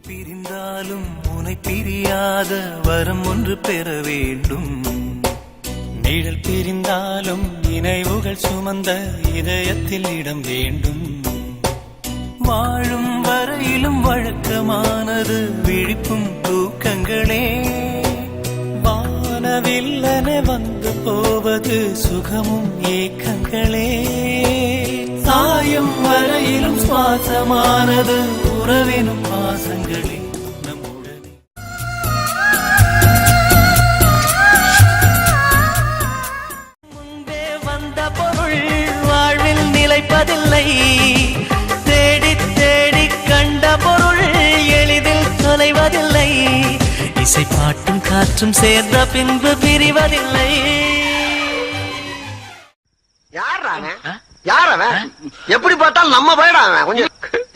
பிரிந்தாலும் உனை பிரியாத வரம் ஒன்று பெற வேண்டும். நிழல் பிரிந்தாலும் நினைவுகள் சுமந்த இதயத்தில் இடம் வேண்டும். வாழும் வரையிலும் வழக்கமானது விழிப்பும் தூக்கங்களே. வானவில்லன வந்து போவது சுகமும் ஏக்கங்களே. சாயம் வரையிலும் சுவாசமானது உறவினும் பாசங்களே. முன்பே வந்த பொருள் வாழ்வில் நிலைப்பதில்லை. தேடி தேடி கண்ட பொருள் எளிதில் தொலைவதில்லை. இசை பாட்டும் காற்றும் சேர்ந்த பின்பு பிரிவதில்லை. யாரவன் எப்படி பார்த்தாலும் நம்ம போயிடான். கொஞ்சம்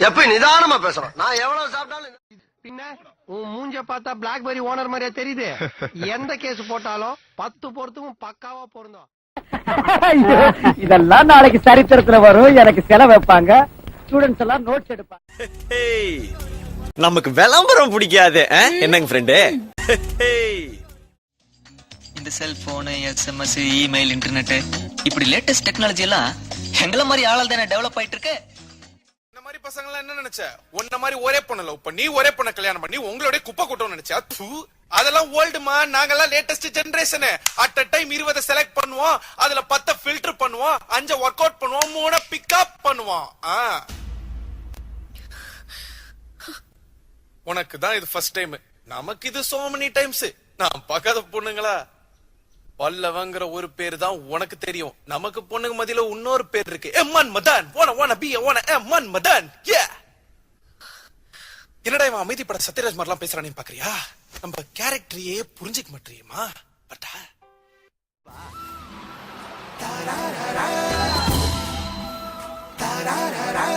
எப்படி நிதானமா பேசுறோம். நான் எவ்வளவு சாப்பிட்டாலும் பின்ன உன் மூஞ்ச பார்த்தா பிளாக்பெரி ஓனர் மாதிரியா தெரியுது. எந்த கேஸ் போட்டாலும் 10 பொறுத்துக்கும் பக்காவா பொருந்தோம். இதெல்லாம் நாளைக்கு சரித்திரத்துல வரும். எனக்கு செலவு வைப்பாங்க. ஸ்டூடெண்ட்ஸ் எல்லாம் நோட்ஸ் எடுப்பாங்க. நமக்கு விளம்பரம் பிடிக்காது. என்னங்க ஃப்ரெண்டு? இந்த செல்போனு, SMS, இமெயில், இன்டர்நெட் இப்படி லேட்டஸ்ட் டெக்னாலஜி எல்லாம் எங்கள மாதிரி ஆளால் தானே டெவலப் ஆயிட்டு இருக்கு. இந்த மாதிரி பசங்க எல்லாம் என்ன நினைச்ச? உன்ன மாதிரி ஒரே பொண்ணு லவ் பண்ணி ஒரே பொண்ண கல்யாணம் பண்ணி உங்களோட குப்பை கூட்டம் நினைச்சா? அதெல்லாம் ஓல்டுமா. நாங்கெல்லாம் latest generation. At a time 20 select பண்ணுவோம். அதுல 10 ஃபில்டர் பண்ணுவோம். 5 ஒர்க் அவுட் பண்ணுவோம். 3 பிக்கப் பண்ணுவோம். உனக்கு தான் இது ஃபர்ஸ்ட் டைம். நமக்கு இது so many times. நான் பார்க்காத பொண்ணுங்களா? பல்லவங்கிற ஒரு பேர் தான் உனக்கு தெரியும். நமக்கு பொண்ணுங்க மத்தியில இன்னொரு பேர் இருக்கு. எம்மன் மதன். எம்மன் மதன். என்னடா இவன் அமைதிப்பட சத்யராஜ் மாதிரிலாம் பேசுறானே பாக்குறியா? நம்ம கேரக்டரையே புரிஞ்சுக்க மாட்டேறியுமா? பட்டா தரரரரா தரரரரா